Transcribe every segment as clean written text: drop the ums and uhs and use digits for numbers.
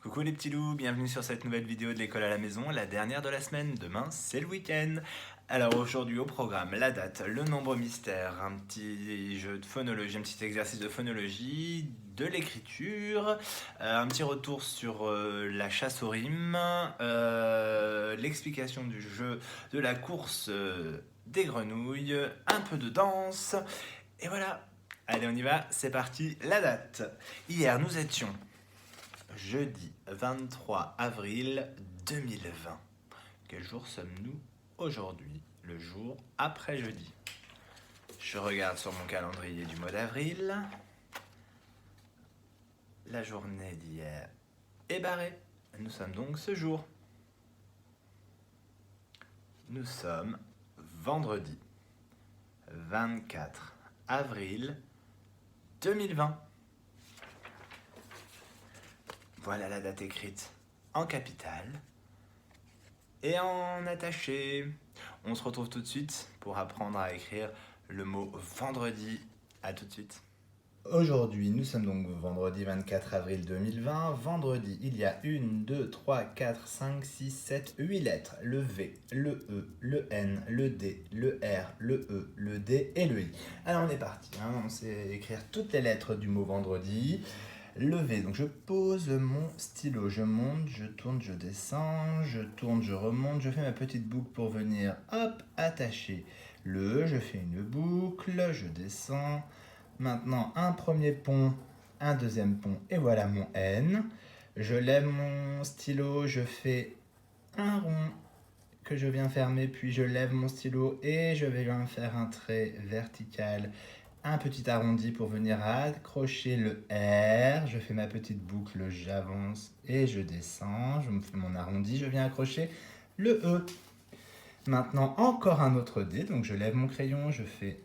Coucou les petits loups, bienvenue sur cette nouvelle vidéo de l'école à la maison, la dernière de la semaine. Demain, c'est le week-end. Alors aujourd'hui au programme, la date, le nombre mystère, un petit jeu de phonologie, un petit exercice de phonologie, de l'écriture, un petit retour sur la chasse aux rimes, l'explication du jeu de la course des grenouilles, un peu de danse, et voilà. Allez, on y va, c'est parti, la date. Hier, nous étions jeudi 23 avril 2020. Quel jour sommes-nous aujourd'hui? Le jour après jeudi. Je regarde sur mon calendrier du mois d'avril. La journée d'hier est barrée. Nous sommes donc ce jour. Nous sommes vendredi 24 avril 2020. Voilà la date écrite en capitale et en attaché. On se retrouve tout de suite pour apprendre à écrire le mot vendredi. À tout de suite. Aujourd'hui, nous sommes donc vendredi 24 avril 2020. Vendredi, il y a 1, 2, 3, 4, 5, 6, 7, 8 lettres. Le V, le E, le N, le D, le R, le E, le D et le I. Alors on est parti, on sait écrire toutes les lettres du mot vendredi. Le V, donc je pose mon stylo, je monte, je tourne, je descends, je tourne, je remonte, je fais ma petite boucle pour venir, hop, attacher. Le E, je fais une boucle, je descends. Maintenant, un premier pont, un deuxième pont, et voilà mon N. Je lève mon stylo, je fais un rond que je viens fermer, puis je lève mon stylo et je vais en faire un trait vertical, un petit arrondi pour venir accrocher le R. Je fais ma petite boucle, j'avance et je descends, je me fais mon arrondi, je viens accrocher le E. Maintenant, encore un autre D, donc je lève mon crayon, je fais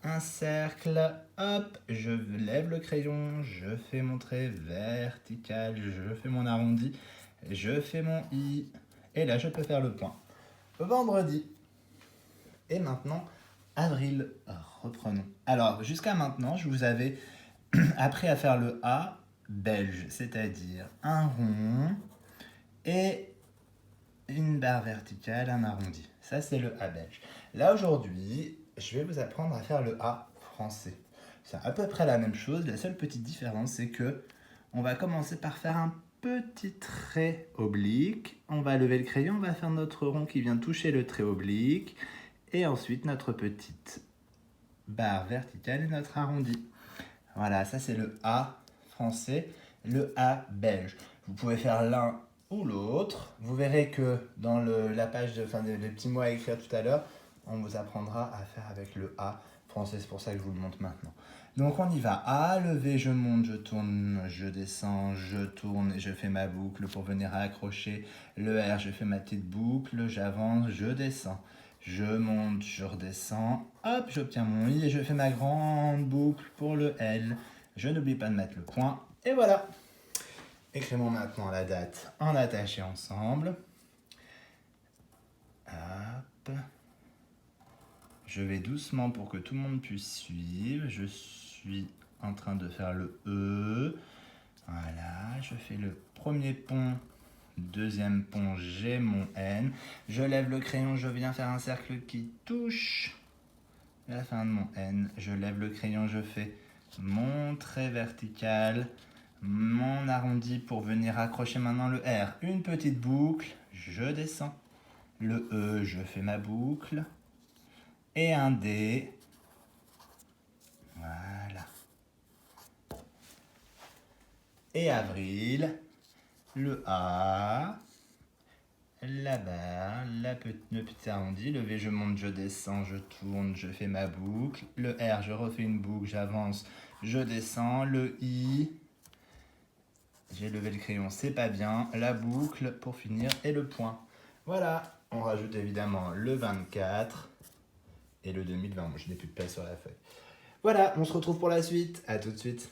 un cercle, hop, je lève le crayon, je fais mon trait vertical, je fais mon arrondi, je fais mon I, et là je peux faire le point. Vendredi. Et maintenant, avril, reprenons. Alors, jusqu'à maintenant, je vous avais appris à faire le A belge, c'est-à-dire un rond et une barre verticale, un arrondi. Ça, c'est le A belge. Là, aujourd'hui, je vais vous apprendre à faire le A français. C'est à peu près la même chose. La seule petite différence, c'est que on va commencer par faire un petit trait oblique. On va lever le crayon, on va faire notre rond qui vient toucher le trait oblique. Et ensuite, notre petite barre verticale et notre arrondi. Voilà, ça c'est le A français, le A belge. Vous pouvez faire l'un ou l'autre. Vous verrez que dans la page, les petits mots à écrire tout à l'heure, on vous apprendra à faire avec le A français. C'est pour ça que je vous le montre maintenant. Donc on y va. A, levé, je monte, je tourne, je descends, je tourne et je fais ma boucle pour venir accrocher le R. Je fais ma petite boucle, j'avance, je descends. Je monte, je redescends, hop, j'obtiens mon I et je fais ma grande boucle pour le L. Je n'oublie pas de mettre le point, et voilà. Écrivons maintenant la date en attaché ensemble. Hop. Je vais doucement pour que tout le monde puisse suivre. Je suis en train de faire le E. Voilà, je fais le premier pont. Deuxième pont, j'ai mon N. Je lève le crayon, je viens faire un cercle qui touche la fin de mon N. Je lève le crayon, je fais mon trait vertical, mon arrondi pour venir accrocher maintenant le R. Une petite boucle, je descends. Le E, je fais ma boucle. Et un D. Voilà. Et avril. Le A, la barre, le petit arrondi, le V, je monte, je descends, je tourne, je fais ma boucle. Le R, je refais une boucle, j'avance, je descends. Le I, j'ai levé le crayon, c'est pas bien. La boucle pour finir et le point. Voilà, on rajoute évidemment le 24 et le 2020. Moi, je n'ai plus de place sur la feuille. Voilà, on se retrouve pour la suite. À tout de suite.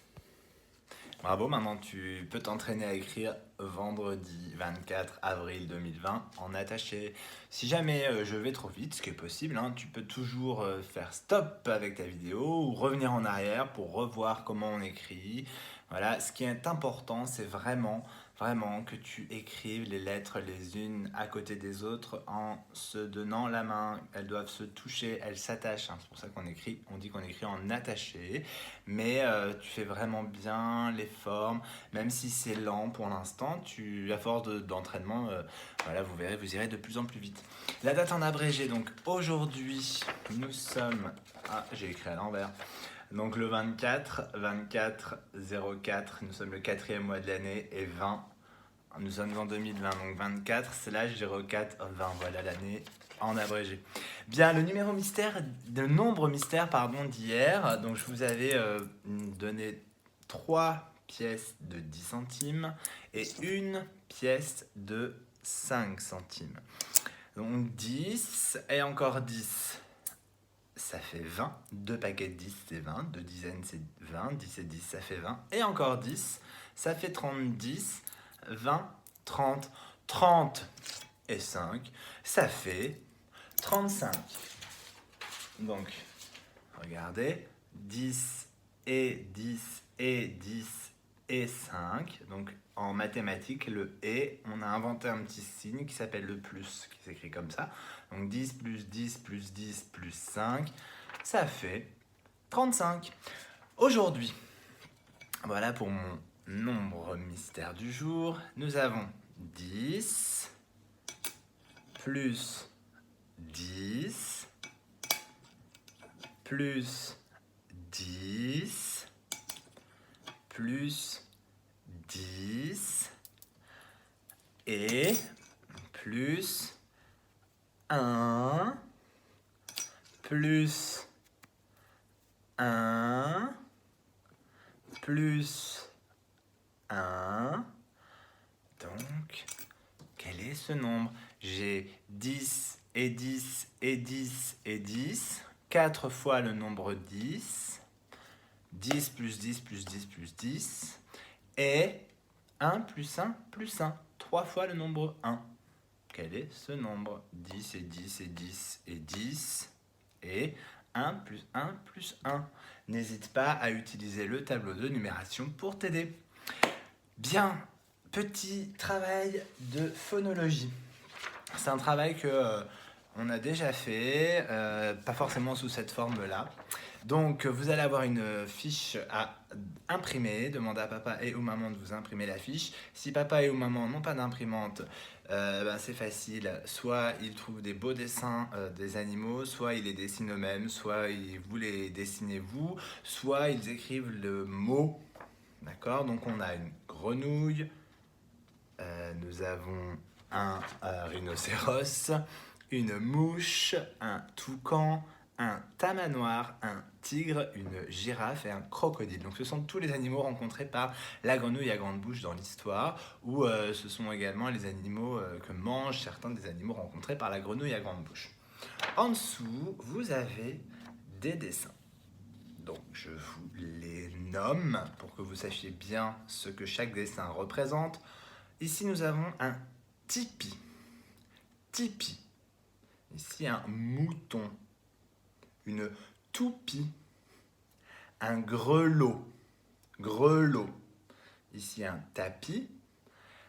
Bravo, maintenant tu peux t'entraîner à écrire vendredi 24 avril 2020 en attaché. Si jamais je vais trop vite, ce qui est possible, tu peux toujours faire stop avec ta vidéo ou revenir en arrière pour revoir comment on écrit. Voilà, ce qui est important, c'est vraiment que tu écrives les lettres les unes à côté des autres en se donnant la main. Elles doivent se toucher, elles s'attachent, hein. C'est pour ça on dit qu'on écrit en attaché. Mais tu fais vraiment bien les formes, même si c'est lent pour l'instant. À force d'entraînement, voilà, vous verrez, vous irez de plus en plus vite. La date en abrégé, donc aujourd'hui, nous sommes... Ah, j'ai écrit à l'envers. Donc le 24, 04, nous sommes le 4e mois de l'année, et 20, nous sommes en 2020. Donc 24/04, 20, voilà l'année en abrégé. Bien, le nombre mystère d'hier, donc je vous avais donné 3 pièces de 10 centimes et une pièce de 5 centimes. Donc 10 et encore 10. Ça fait 20. 2 paquets de 10, c'est 20. 2 dizaines, c'est 20. 10 et 10, ça fait 20. Et encore 10, ça fait 30. 10, 20, 30. 30 et 5, ça fait 35. Donc, regardez. 10 et 10 et 10 et 5. Donc, en mathématiques, le « et », on a inventé un petit signe qui s'appelle le « plus », qui s'écrit comme ça. Donc 10 plus 10 plus 10 plus 5, ça fait 35. Aujourd'hui, voilà pour mon nombre mystère du jour. Nous avons 10 plus 10 plus 10 plus 10 et plus 1 plus 1 plus 1. Donc, quel est ce nombre? J'ai 10 et 10 et 10 et 10. 4 fois le nombre 10. 10 plus 10 plus 10 plus 10. Et 1 plus 1 plus 1. 3 fois le nombre 1. Quel est ce nombre? 10 et 10 et 10 et 10. Et 1 plus 1 plus 1. N'hésite pas à utiliser le tableau de numération pour t'aider. Bien, petit travail de phonologie. C'est un travail que on a déjà fait, pas forcément sous cette forme-là. Donc, vous allez avoir une fiche à imprimer. Demandez à papa et ou maman de vous imprimer la fiche. Si papa et ou maman n'ont pas d'imprimante, c'est facile. Soit ils trouvent des beaux dessins des animaux, soit ils les dessinent eux-mêmes, soit vous les dessinez vous, soit ils écrivent le mot. D'accord? Donc, on a une grenouille, nous avons un rhinocéros, une mouche, un toucan, un tamanoir, un tigre, une girafe et un crocodile. Donc ce sont tous les animaux rencontrés par la grenouille à grande bouche dans l'histoire, ou ce sont également les animaux que mangent certains des animaux rencontrés par la grenouille à grande bouche. En dessous, vous avez des dessins. Donc je vous les nomme pour que vous sachiez bien ce que chaque dessin représente. Ici, nous avons un tipi. Tipi. Ici, un mouton. Une toupie. Un grelot. Grelot. Ici, un tapis.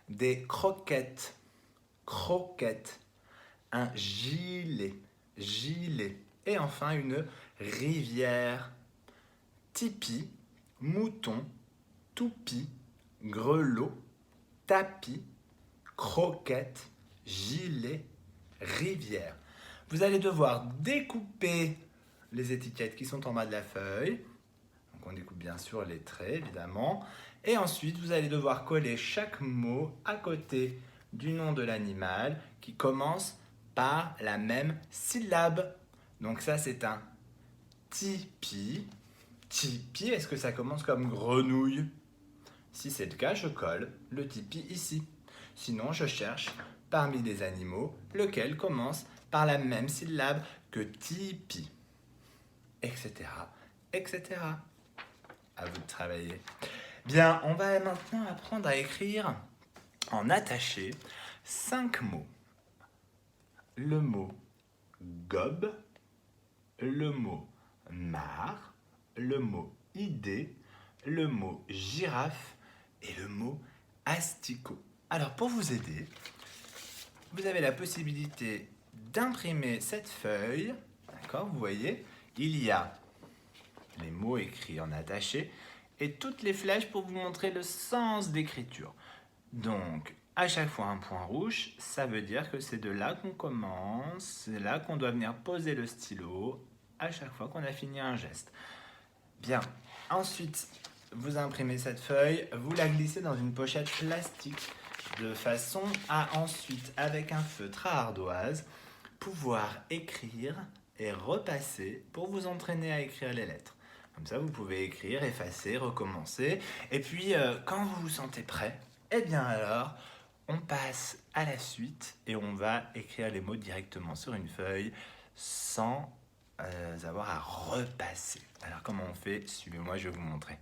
Des croquettes. Croquettes. Un gilet. Gilet. Et enfin, une rivière. Tipi, mouton, toupie, grelot, tapis, croquette, gilet, rivière. Vous allez devoir découper les étiquettes qui sont en bas de la feuille. Donc on découpe bien sûr les traits évidemment. Et ensuite vous allez devoir coller chaque mot à côté du nom de l'animal qui commence par la même syllabe. Donc ça c'est un tipi. Tipi, est-ce que ça commence comme grenouille? Si c'est le cas, je colle le tipi ici. Sinon, je cherche parmi les animaux lequel commence par la même syllabe que tipi, etc., etc. À vous de travailler. Bien, on va maintenant apprendre à écrire en attaché 5 mots. Le mot gobe, le mot mare, le mot idée, le mot girafe et le mot asticot. Alors pour vous aider, vous avez la possibilité d'imprimer cette feuille. D'accord, vous voyez, il y a les mots écrits en attaché et toutes les flèches pour vous montrer le sens d'écriture. Donc, à chaque fois un point rouge, ça veut dire que c'est de là qu'on commence, c'est là qu'on doit venir poser le stylo à chaque fois qu'on a fini un geste. Bien, ensuite, vous imprimez cette feuille, vous la glissez dans une pochette plastique de façon à ensuite, avec un feutre à ardoise, pouvoir écrire et repasser pour vous entraîner à écrire les lettres. Comme ça, vous pouvez écrire, effacer, recommencer. Et puis, quand vous vous sentez prêt, eh bien alors, on passe à la suite et on va écrire les mots directement sur une feuille sans avoir à repasser. Alors comment on fait? Suivez-moi, je vais vous montrer.